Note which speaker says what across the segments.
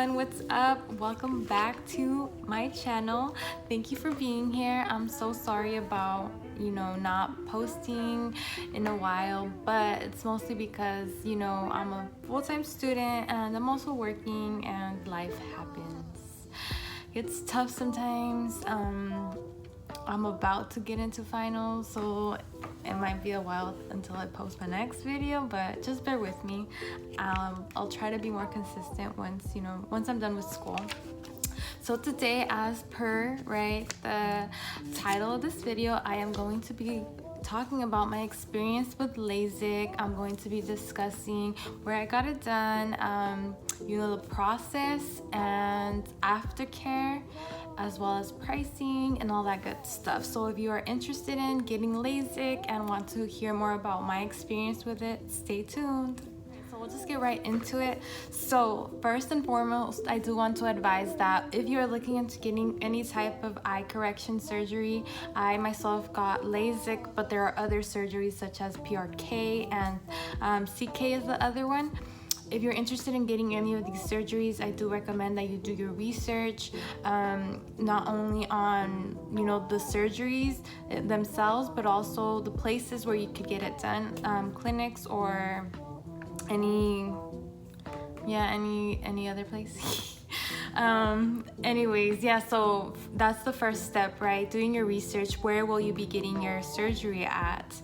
Speaker 1: everyone, what's up? Welcome back to my channel. Thank you for being here. I'm so sorry about not posting in a while, but it's mostly because I'm a full-time student and I'm also working and life happens. It's tough sometimes. I'm about to get into finals, so it might be a while until I post my next video, but just bear with me. I'll try to be more consistent once I'm done with school. So today, as per the title of this video, I am going to be talking about my experience with Lasik. I'm going to be discussing where I got it done, the process and aftercare, as well as pricing and all that good stuff. So if you are interested in getting Lasik and want to hear more about my experience with it, stay tuned. So we'll just get right into it. So first and foremost, I do want to advise that if you're looking into getting any type of eye correction surgery, I myself got Lasik, but there are other surgeries such as PRK and CK is the other one. If you're interested in getting any of these surgeries, I do recommend that you do your research, not only on the surgeries themselves, but also the places where you could get it done, clinics or any other place. So that's the first step, right? Doing your research. Where will you be getting your surgery at?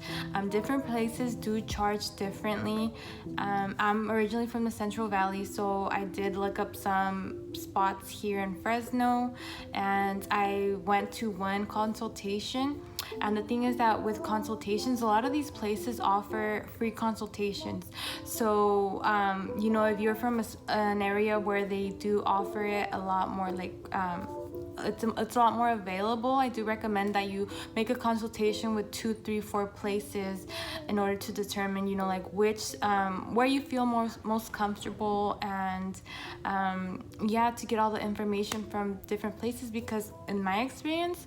Speaker 1: Different places do charge differently. I'm originally from the Central Valley, so I did look up some spots here in Fresno, and I went to one consultation. And the thing is that with consultations, a lot of these places offer free consultations. So, if you're from an area where they do offer it a lot more, it's a lot more available, I do recommend that you make a consultation with 2, 3, 4 places in order to determine, which, where you feel most comfortable, and to get all the information from different places. Because in my experience,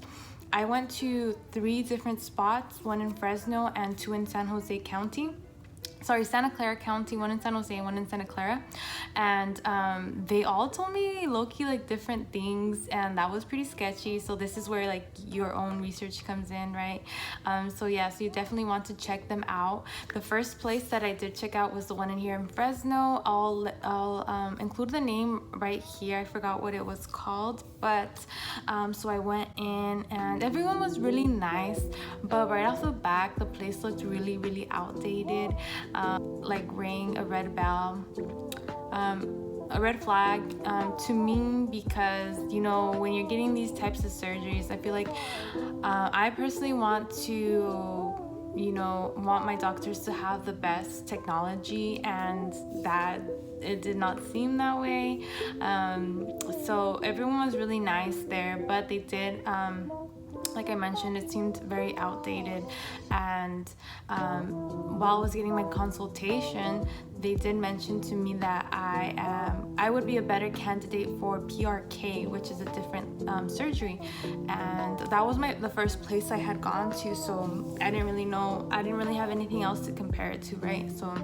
Speaker 1: I went to 3 different spots, 1 in Fresno and 2 in Santa Clara County, 1 in San Jose, 1 in Santa Clara, and they all told me low-key different things, and that was pretty sketchy. So this is where your own research comes in, right? So you definitely want to check them out. The first place that I did check out was the one in here in Fresno. I'll include the name right here. I forgot what it was called, but so I went in and everyone was really nice, but right off the back the place looked really, really outdated. Rang a red bell, a red flag to me, because when you're getting these types of surgeries, I feel like I personally want my doctors to have the best technology, and that it did not seem that way. So everyone was really nice there, but they did, like I mentioned, it seemed very outdated. And while I was getting my consultation, they did mention to me that I would be a better candidate for PRK, which is a different surgery. And that was the first place I had gone to, so I didn't really have anything else to compare it to, right? So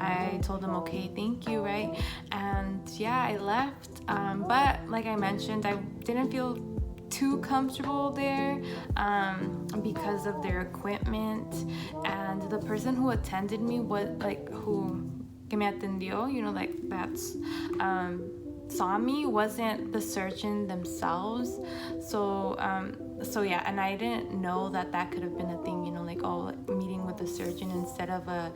Speaker 1: I told them, okay, thank you, right? And I left. But like I mentioned, I didn't feel too comfortable there because of their equipment, and the person who attended me was who que me atendió, saw me, wasn't the surgeon themselves. So and I didn't know that could have been a thing, meeting with the surgeon instead of I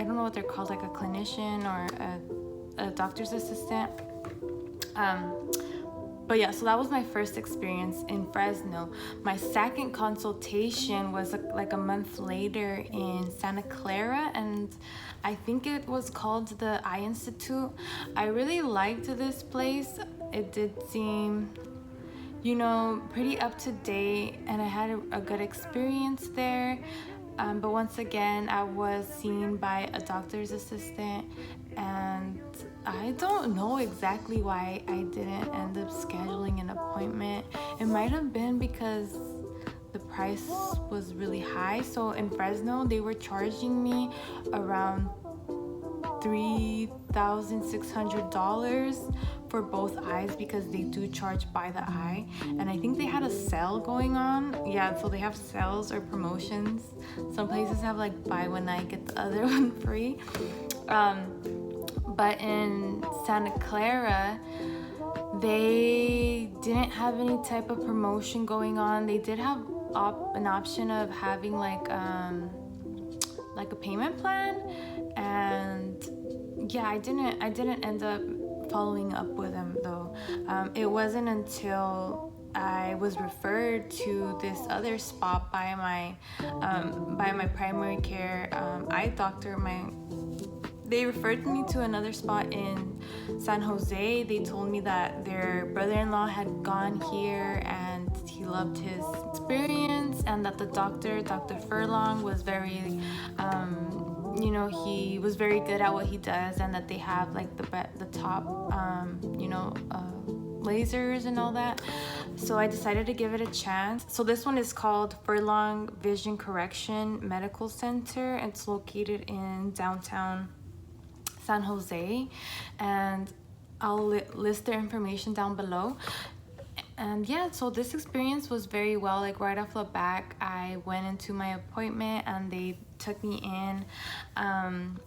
Speaker 1: don't know what they're called, like a clinician or a doctor's assistant. But so that was my first experience in Fresno. My second consultation was a month later in Santa Clara, and I think it was called the Eye Institute. I really liked this place. It did seem, pretty up to date, and I had a good experience there. But once again, I was seen by a doctor's assistant, and I don't know exactly why I didn't end up scheduling an appointment. It might have been because the price was really high. So in Fresno, they were charging me around $3,600 for both eyes because they do charge by the eye. And I think they had a sale going on. Yeah, so they have sales or promotions. Some places have like buy one eye get the other one free. But in Santa Clara, they didn't have any type of promotion going on. They did have an option of having like a payment plan, and yeah, I didn't end up following up with them though. It wasn't until I was referred to this other spot by my primary care eye doctor. They referred me to another spot in San Jose. They told me that their brother-in-law had gone here and he loved his experience, and that the Dr. Furlong, was very, he was very good at what he does, and that they have like the top, lasers and all that. So I decided to give it a chance. So this one is called Furlong Vision Correction Medical Center. It's located in downtown San Jose, and I'll list their information down below. And yeah, so this experience was very well. Like right off the back, I went into my appointment and they took me in.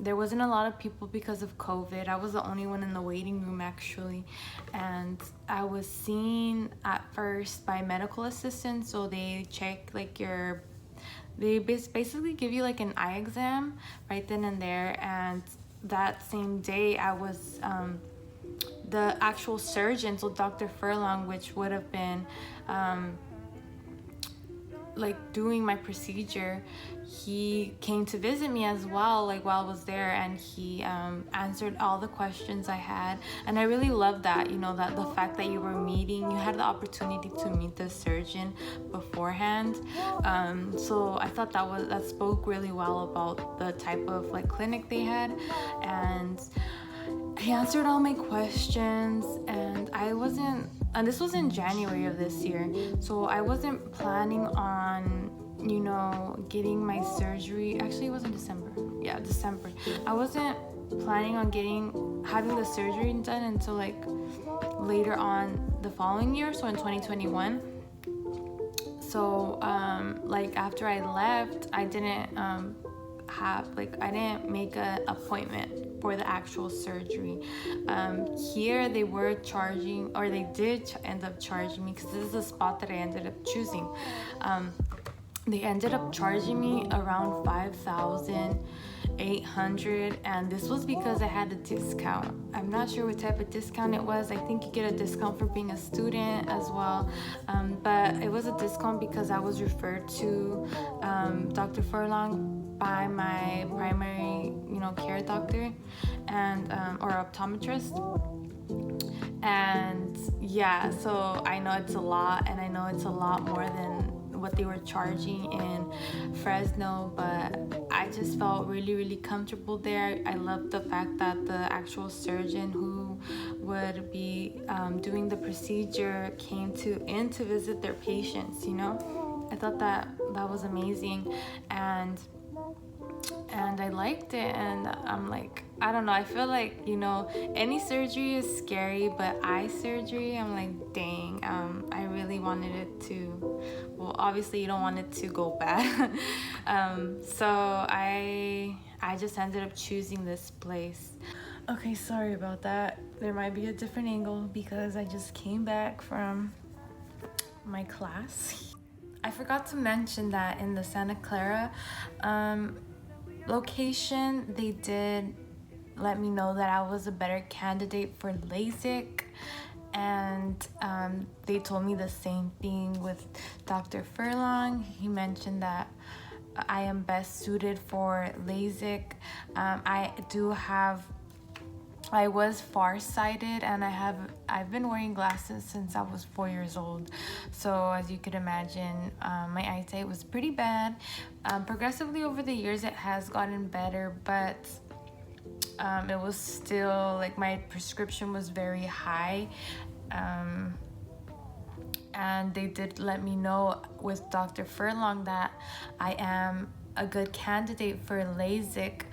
Speaker 1: There wasn't a lot of people because of COVID. I was the only one in the waiting room actually, and I was seen at first by medical assistants. So they check like they basically give you like an eye exam right then and there. And that same day I was the actual surgeon, so Dr. Furlong, which would have been like doing my procedure, he came to visit me as well, like while I was there, and he answered all the questions I had. And I really loved that, that the fact that you had the opportunity to meet the surgeon beforehand. So I thought that spoke really well about the type of like clinic they had. And he answered all my questions, and this was in January of this year, so I wasn't planning on, getting my surgery. Actually, it was in December. Yeah, December. I wasn't planning on having the surgery done until like later on the following year, so in 2021. So like after I left, I didn't I didn't make an appointment for the actual surgery. Here they were charging, or they did end up charging me, because this is the spot that I ended up choosing. They ended up charging me around $5,800, and this was because I had a discount. I'm not sure what type of discount it was. I think you get a discount for being a student as well, but it was a discount because I was referred to Dr. Furlong by my primary care doctor and or optometrist. And yeah, so I know it's a lot, and I know it's a lot more than what they were charging in Fresno, but I just felt really, really comfortable there. I loved the fact that the actual surgeon who would be doing the procedure came in to visit their patients. I thought that was amazing, and I liked it. And I'm like, I don't know, I feel like, any surgery is scary, but eye surgery, I'm like, dang, I really wanted it to, well, obviously you don't want it to go bad. So I just ended up choosing this place. Okay, sorry about that. There might be a different angle because I just came back from my class. I forgot to mention that in the Santa Clara location, they did let me know that I was a better candidate for Lasik, and they told me the same thing with Dr. Furlong. He mentioned that I am best suited for Lasik. I was farsighted, and I've been wearing glasses since I was 4 years old. So as you could imagine, my eyesight was pretty bad. Progressively over the years, it has gotten better, but it was still like my prescription was very high. And they did let me know with Dr. Furlong that I am a good candidate for Lasik,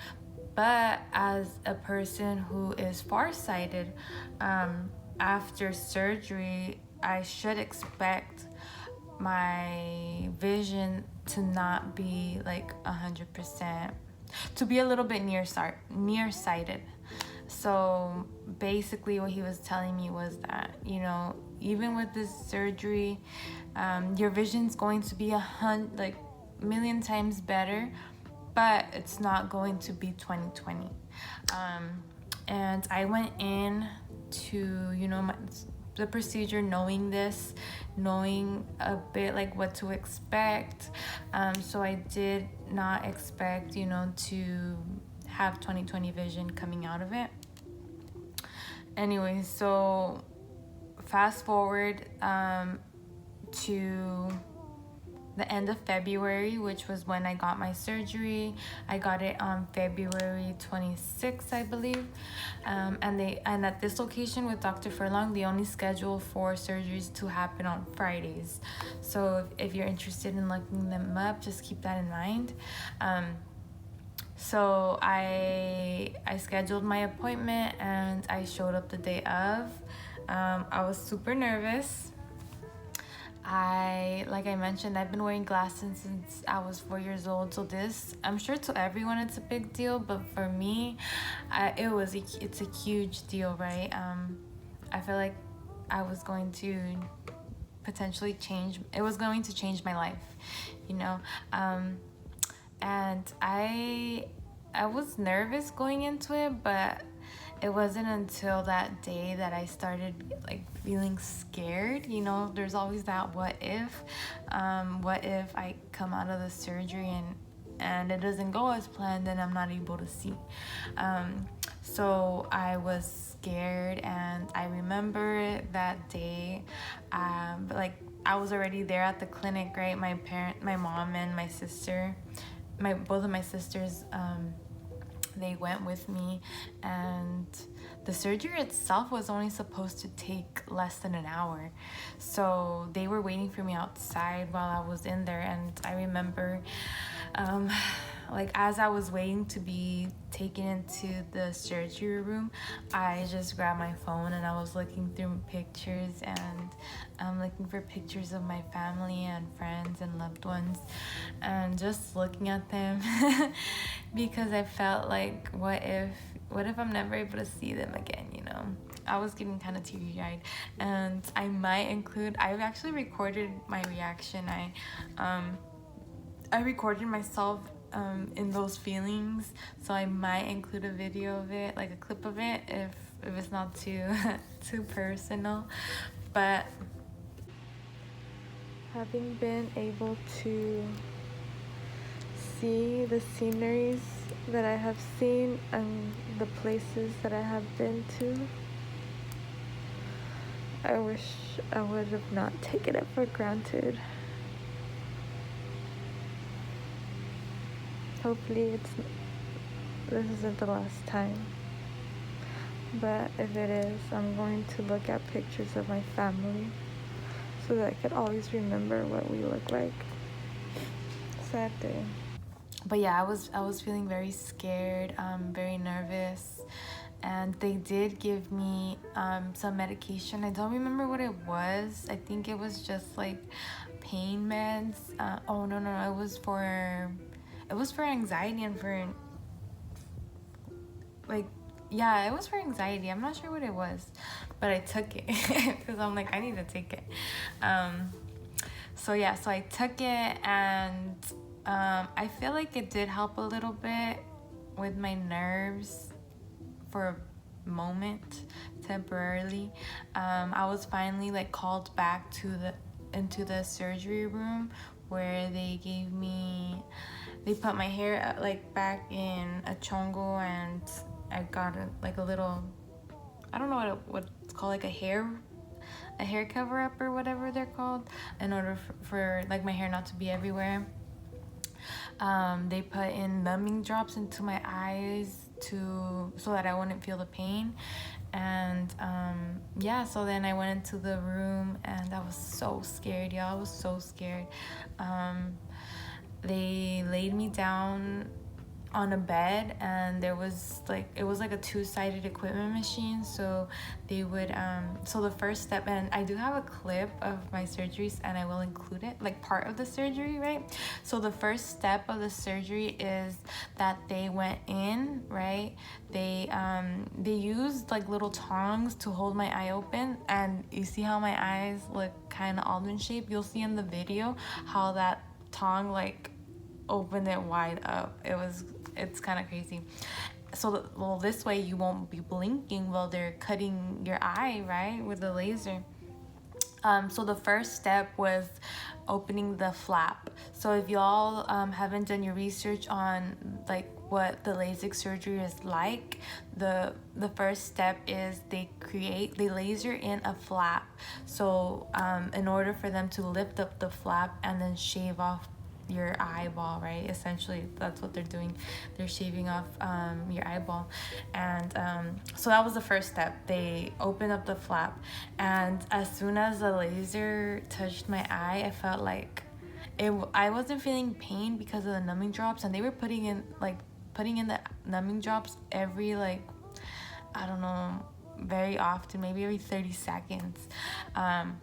Speaker 1: But as a person who is farsighted, after surgery, I should expect my vision to not be like 100%, to be a little bit nearsighted. So basically what he was telling me was that, you know, even with this surgery, your vision's going to be like million times better, but it's not going to be 2020. And I went in to, you know, the procedure knowing a bit like what to expect. So I did not expect, you know, to have 2020 vision coming out of it. Anyway, so fast forward to the end of February, which was when I got my surgery. I got it on February 26th, I believe. And at this location with Dr. Furlong, they only schedule for surgeries to happen on Fridays. So if you're interested in looking them up, just keep that in mind. So I scheduled my appointment and I showed up the day of. I was super nervous. Like I mentioned, I've been wearing glasses since I was 4 years old. So this, I'm sure to everyone it's a big deal, but for me, it's a huge deal, right? I feel like I was going to potentially it was going to change my life, you know? And I was nervous going into it, but it wasn't until that day that I started like feeling scared. You know, there's always that what if I come out of the surgery and it doesn't go as planned and I'm not able to see. So I was scared, and I remember that day, like I was already there at the clinic, right? My mom and my sister, both of my sisters, they went with me, and the surgery itself was only supposed to take less than an hour. So they were waiting for me outside while I was in there, and I remember like as I was waiting to be taken into the surgery room, I just grabbed my phone and I was looking through pictures, and looking for pictures of my family and friends and loved ones, and just looking at them because I felt like what if I'm never able to see them again, you know? I was getting kind of teary-eyed, and I've actually recorded my reaction. I recorded myself in those feelings, so I might include a video of it, like a clip of it, if it's not too too personal. But having been able to see the sceneries that I have seen and the places that I have been to, I wish I would have not taken it for granted. Hopefully this isn't the last time, but if it is, I'm going to look at pictures of my family so that I could always remember what we look like. Sad day. But yeah, I was feeling very scared, very nervous, and they did give me some medication. I don't remember what it was. I think it was just like pain meds. Oh no, it was for anxiety and for like, yeah, it was for anxiety. I'm not sure what it was, but I took it because I'm like, I need to take it. So I took it, and I feel like it did help a little bit with my nerves for a moment, temporarily. I was finally like called back into the surgery room, where they put my hair like back in a chongo, and I got a little, I don't know what it's called, like a hair cover up or whatever they're called, in order for like my hair not to be everywhere. They put in numbing drops into my eyes so that I wouldn't feel the pain. And so then I went into the room, and I was so scared, y'all. I was so scared. They laid me down on a bed, and there was like, it was like a two-sided equipment machine. So they would so the first step, and I do have a clip of my surgeries and I will include it, like part of the surgery, right? So the first step of the surgery is that they went in, right? They used like little tongs to hold my eye open, and you see how my eyes look kind of almond shaped. You'll see in the video how that tongue like opened it wide up. It's kind of crazy. So well, this way you won't be blinking while they're cutting your eye, right, with the laser. So the first step was opening the flap. So if y'all haven't done your research on like what the LASIK surgery is like, the first step is they laser in a flap. So in order for them to lift up the flap and then shave off your eyeball, right? Essentially, that's what they're doing. They're shaving off your eyeball. And so that was the first step. They opened up the flap, and as soon as the laser touched my eye, I felt like I wasn't feeling pain because of the numbing drops, and they were putting in the numbing drops every, like, I don't know, very often, maybe every 30 seconds. And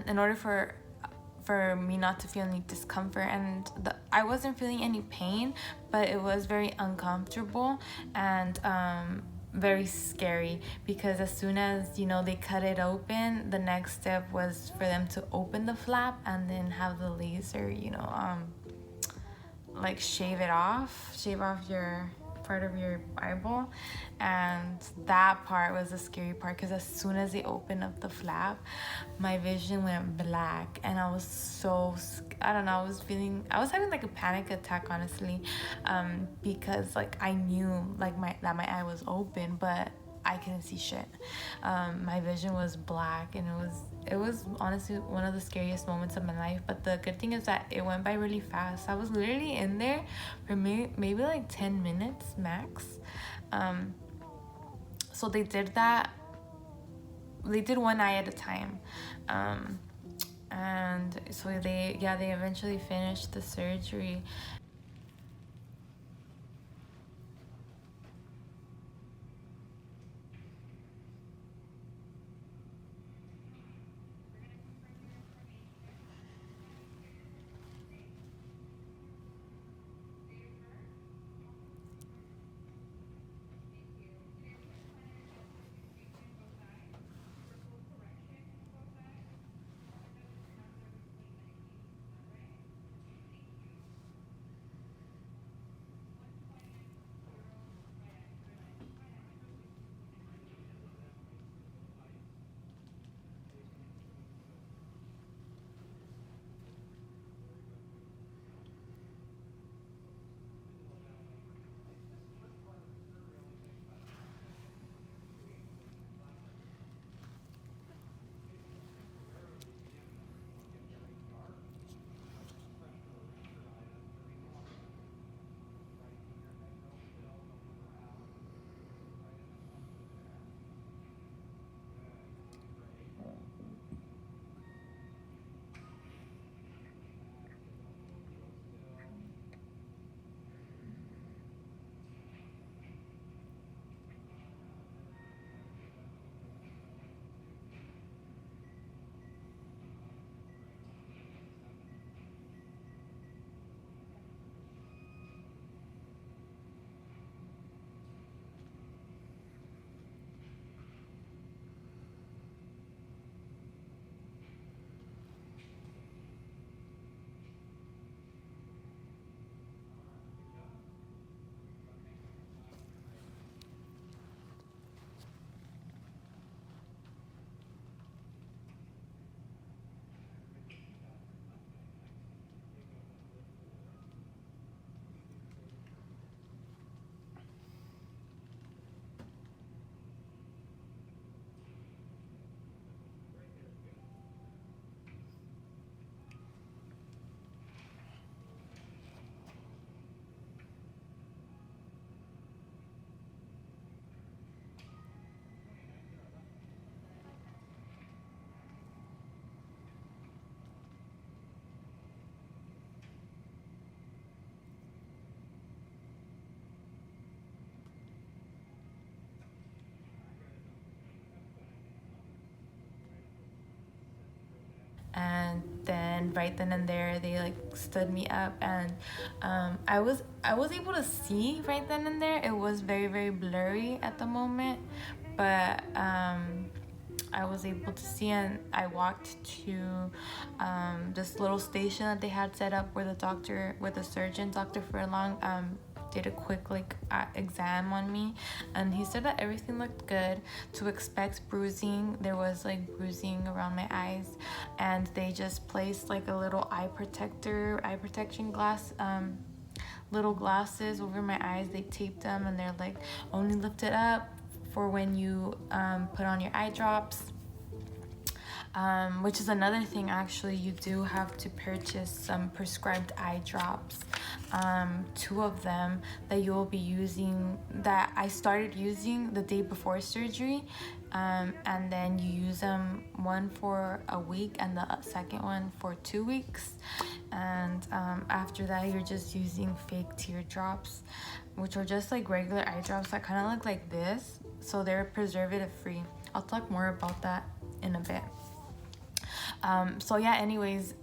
Speaker 1: in order for me not to feel any discomfort, and I wasn't feeling any pain, but it was very uncomfortable and very scary, because as soon as, you know, they cut it open, the next step was for them to open the flap and then have the laser, you know, like shave off your part of your eyeball. And that part was the scary part, because as soon as they opened up the flap, my vision went black, and I was so, I don't know, I was having like a panic attack, honestly, because like I knew like that my eye was open, but I couldn't see shit. My vision was black, and it was honestly one of the scariest moments of my life. But the good thing is that it went by really fast. I was literally in there for maybe like 10 minutes max. So they did that. They did one eye at a time. And so they eventually finished the surgery. then right then and there they like stood me up, and I was able to see right then and there. It was very, very blurry at the moment, but I was able to see, and I walked to this little station that they had set up where the surgeon, Dr. Furlong, did a quick exam on me, and he said that everything looked good. To expect bruising, there was like bruising around my eyes, and they just placed like a little eye protection glass, little glasses over my eyes. They taped them, and they're like, only lift it up for when you put on your eye drops. Which is another thing, actually. You do have to purchase some prescribed eye drops, 2 of them that you will be using, that I started using the day before surgery, and then you use them, one for a week and the second one for 2 weeks, and after that you're just using fake teardrops, which are just like regular eye drops that kind of look like this, so they're preservative free. I'll talk more about that in a bit. So yeah, anyways,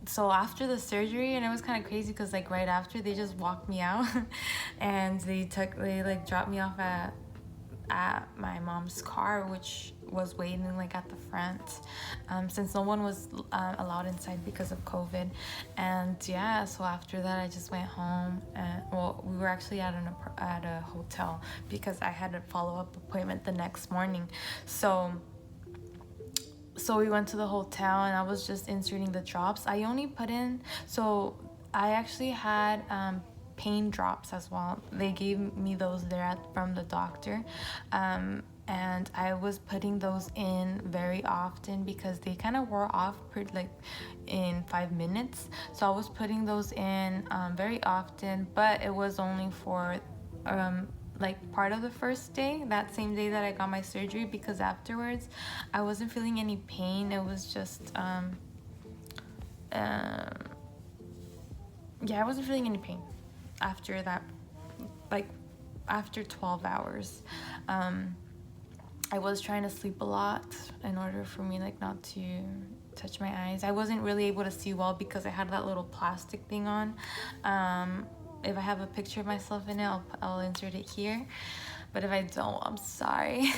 Speaker 1: so after the surgery, and it was kind of crazy because like right after, they just walked me out and they like dropped me off at my mom's car, which was waiting like at the front, since no one was allowed inside because of COVID. And yeah, so after that I just went home, and well, we were actually at a hotel because I had a follow-up appointment the next morning. So we went to the hotel, and I was just inserting the drops. I only put in, so I actually had pain drops as well. They gave me those there from the doctor, and I was putting those in very often because they kind of wore off in 5 minutes. So I was putting those in very often, but it was only for like part of the first day, that same day that I got my surgery, because afterwards I wasn't feeling any pain. It was just yeah, I wasn't feeling any pain after that, like after 12 hours. I was trying to sleep a lot in order for me like not to touch my eyes. I wasn't really able to see well because I had that little plastic thing on. If I have a picture of myself in it, I'll insert it here, but if I don't, I'm sorry.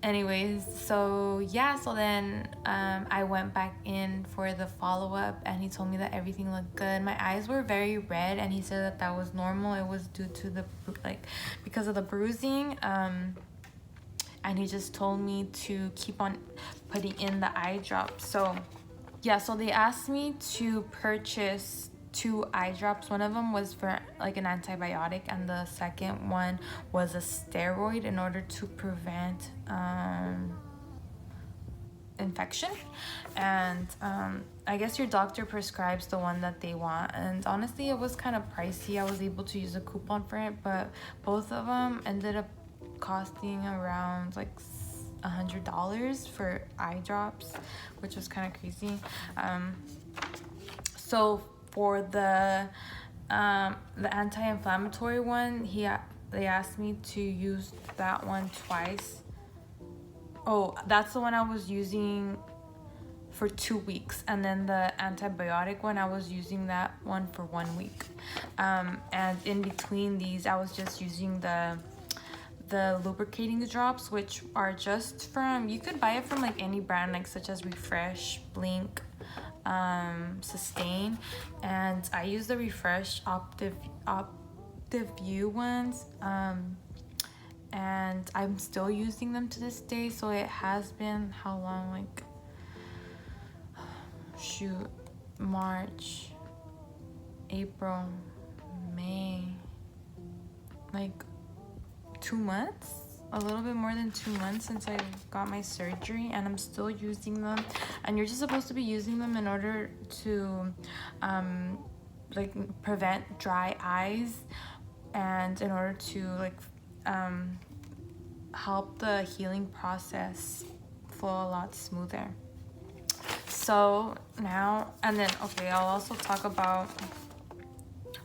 Speaker 1: Anyways, so yeah, so then I went back in for the follow-up, and he told me that everything looked good. My eyes were very red, and he said that was normal. It was due to because of the bruising, and he just told me to keep on putting in the eye drops. So yeah, so they asked me to purchase 2 eye drops. One of them was for like an antibiotic, and the second one was a steroid in order to prevent infection. And I guess your doctor prescribes the one that they want, and honestly it was kind of pricey. I was able to use a coupon for it, but both of them ended up costing around like $100 for eye drops, which was kind of crazy. So for the anti-inflammatory one, they asked me to use that one twice. Oh, that's the one I was using for 2 weeks, and then the antibiotic one, I was using that one for 1 week. And in between these, I was just using the lubricating drops, which are just from, you could buy it from like any brand, like such as Refresh, Blink, Sustain, and I use the Refresh Optiview ones, and I'm still using them to this day. So it has been, how long, like March, April, May, like 2 months, a little bit more than 2 months since I got my surgery, and I'm still using them. And you're just supposed to be using them in order to like prevent dry eyes, and in order to like help the healing process flow a lot smoother. So now, and then okay, I'll also talk about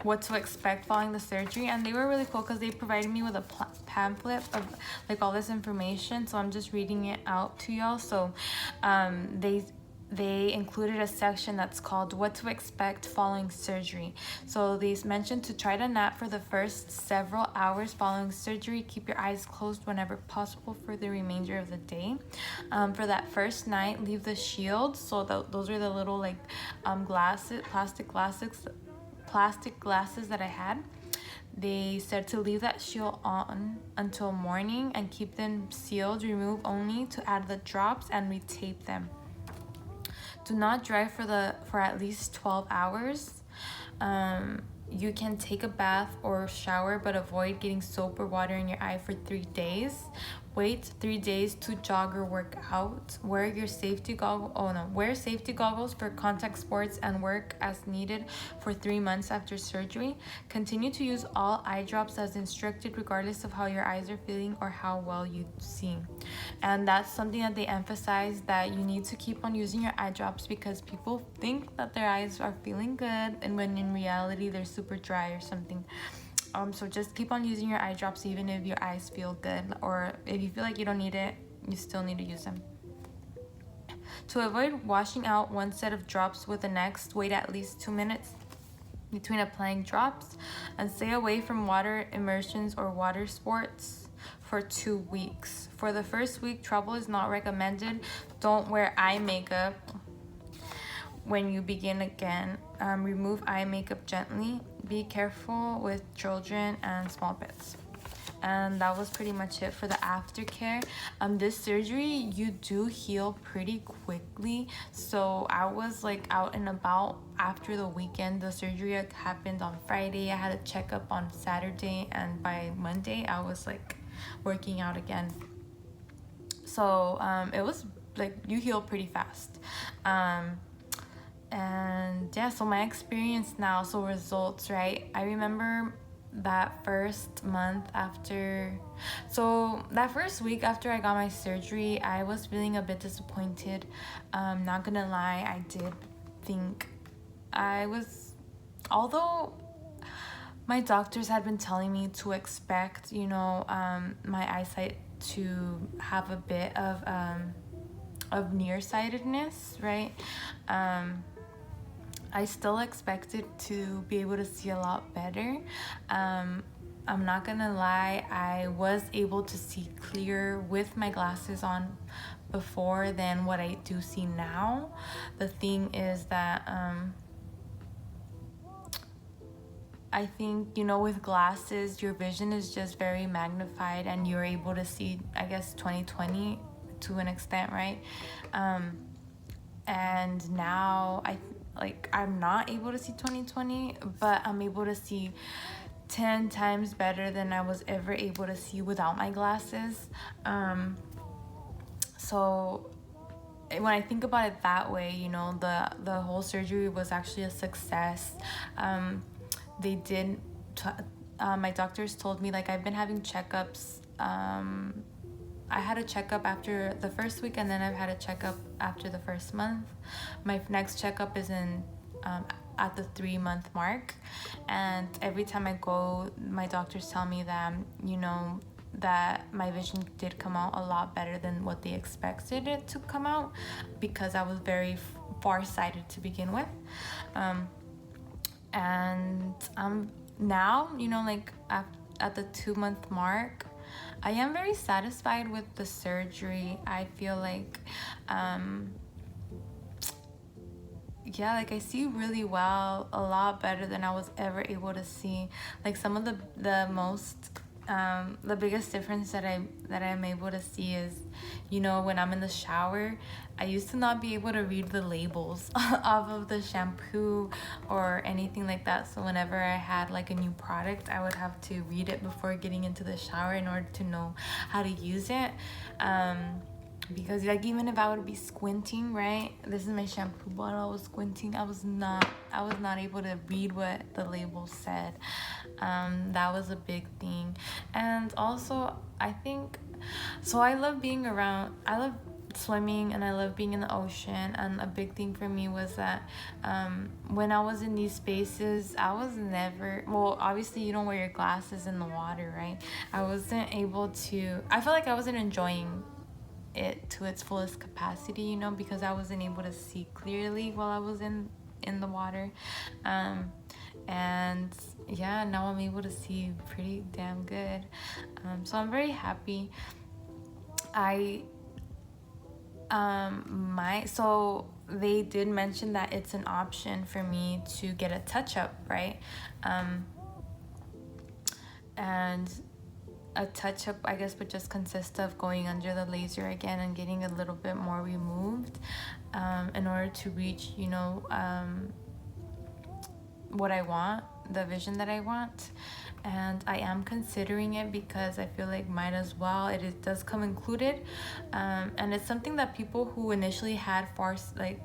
Speaker 1: what to expect following the surgery, and they were really cool because they provided me with a pamphlet of like all this information, so I'm just reading it out to y'all. So they included a section that's called what to expect following surgery. So they mentioned to try to nap for the first several hours following surgery. Keep your eyes closed whenever possible for the remainder of the day. For that first night, leave the shield. So those are the little like plastic glasses that I had. They said to leave that shield on until morning and keep them sealed. Remove only to add the drops and retape them. Do not drive for at least 12 hours. You can take a bath or shower, but avoid getting soap or water in your eye for 3 days. Wait 3 days to jog or work out. Wear safety goggles for contact sports and work as needed for 3 months after surgery. Continue to use all eye drops as instructed, regardless of how your eyes are feeling or how well you see. And that's something that they emphasize, that you need to keep on using your eye drops because people think that their eyes are feeling good, and when in reality they're super dry or something. So just keep on using your eye drops even if your eyes feel good, or if you feel like you don't need it, you still need to use them. To avoid washing out one set of drops with the next, wait at least 2 minutes between applying drops, and stay away from water immersions or water sports for 2 weeks. For the first week, travel is not recommended. Don't wear eye makeup when you begin again. Remove eye makeup gently. Be careful with children and small pets. And that was pretty much it for the aftercare. This surgery, you do heal pretty quickly. So I was like out and about after the weekend. The surgery happened on Friday. I had a checkup on Saturday, and by Monday I was like working out again. So it was like you heal pretty fast. And yeah, so my experience now, so results, right? I remember that first month after, so that first week after I got my surgery, I was feeling a bit disappointed. Not gonna lie, I did think although my doctors had been telling me to expect, my eyesight to have a bit of nearsightedness, right? I still expected to be able to see a lot better. I'm not gonna lie, I was able to see clear with my glasses on before than what I do see now. The thing is that I think, with glasses, your vision is just very magnified and you're able to see, I guess, 20/20 to an extent, right? And now I'm not able to see 20/20, but I'm able to see 10 times better than I was ever able to see without my glasses. So when I think about it that way, the whole surgery was actually a success. My doctors told me, like, I've been having checkups. I had a checkup after the first week, and then I've had a checkup after the first month. My next checkup is at the 3-month mark, and every time I go, my doctors tell me that that my vision did come out a lot better than what they expected it to come out, because I was very far-sighted to begin with. And now, at the 2-month mark, I am very satisfied with the surgery. I feel like, I see really well, a lot better than I was ever able to see. Like, some of the biggest difference that I'm able to see is, when I'm in the shower, I used to not be able to read the labels off of the shampoo or anything like that. So whenever I had like a new product, I would have to read it before getting into the shower in order to know how to use it. Because even if I would be squinting, right? This is my shampoo bottle. I was squinting. I was not able to read what the label said. That was a big thing. And also, I think, so I love swimming and I love being in the ocean. And a big thing for me was that when I was in these spaces, I was never, well, obviously you don't wear your glasses in the water, right? I wasn't able to, I felt like I wasn't enjoying it to its fullest capacity, you know, because I wasn't able to see clearly while I was in the water. And yeah, now I'm able to see pretty damn good. So I'm very happy. So they did mention that it's an option for me to get a touch-up, right? And a touch-up, I guess, would just consist of going under the laser again and getting a little bit more removed in order to reach, you know, what I want, the vision that I want. And I am considering it because I feel like might as well. It does come included, and it's something that people who initially had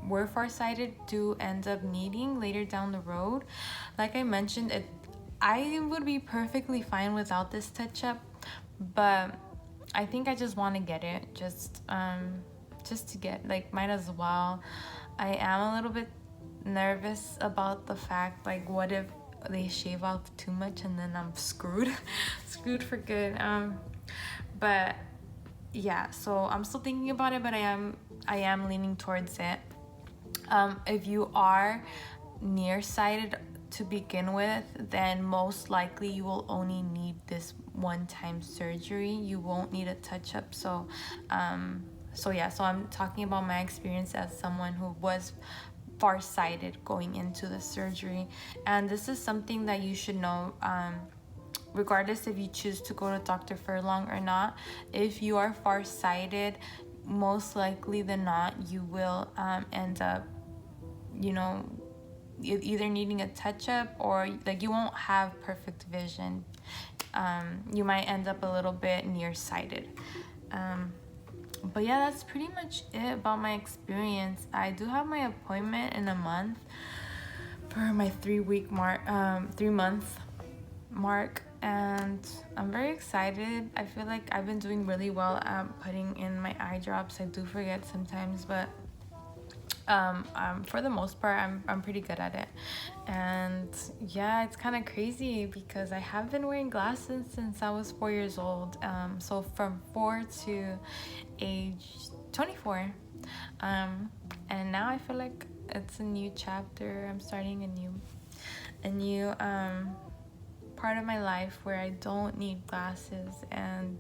Speaker 1: were farsighted do end up needing later down the road. Like I mentioned, I would be perfectly fine without this touch-up, but I think I just want to get it just to get, like, might as well. I am a little bit nervous about the fact, like, what if they shave off too much and then I'm screwed screwed for good. But yeah, so I'm still thinking about it, but I am leaning towards it. If you are nearsighted to begin with, then most likely you will only need this one-time surgery. You won't need a touch-up. So I'm talking about my experience as someone who was farsighted going into the surgery, and this is something that you should know, regardless if you choose to go to Dr. Furlong or not. If you are farsighted, most likely than not, you will end up, you know, either needing a touch-up or, like, you won't have perfect vision. You might end up a little bit nearsighted. But yeah, that's pretty much it about my experience. I do have my appointment in a month for my 3-month mark, and I'm very excited. I feel like I've been doing really well at putting in my eye drops. I do forget sometimes, but for the most part, I'm pretty good at it. And yeah, it's kind of crazy because I have been wearing glasses since I was 4 years old. So from 4 to age 24. And now I feel like it's a new chapter. I'm starting a new part of my life where I don't need glasses, and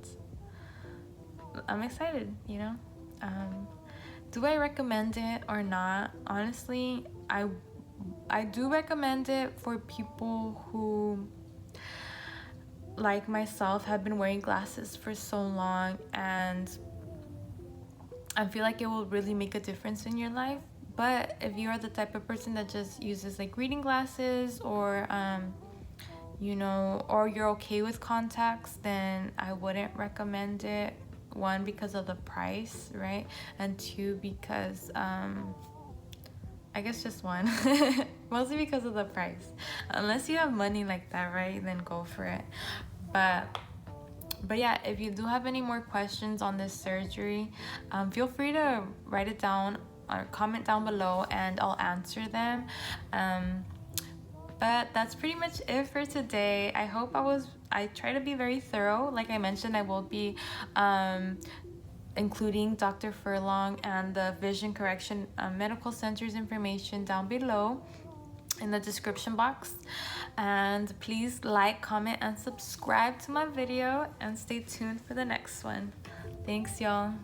Speaker 1: I'm excited, you know. Do I recommend it or not? Honestly, I do recommend it for people who, like myself, have been wearing glasses for so long, and I feel like it will really make a difference in your life. But if you are the type of person that just uses, like, reading glasses, or you know, or you're okay with contacts, then I wouldn't recommend it. One, because of the price, right? And two, because I guess just one. Mostly because of the price. Unless you have money like that, right? Then go for it. But yeah, if you do have any more questions on this surgery, feel free to write it down or comment down below, and I'll answer them. But that's pretty much it for today. I try to be very thorough. Like I mentioned, I will be including Dr. Furlong and the Vision Correction Medical Center's information down below in the description box. And please like, comment, and subscribe to my video, and stay tuned for the next one. Thanks, y'all.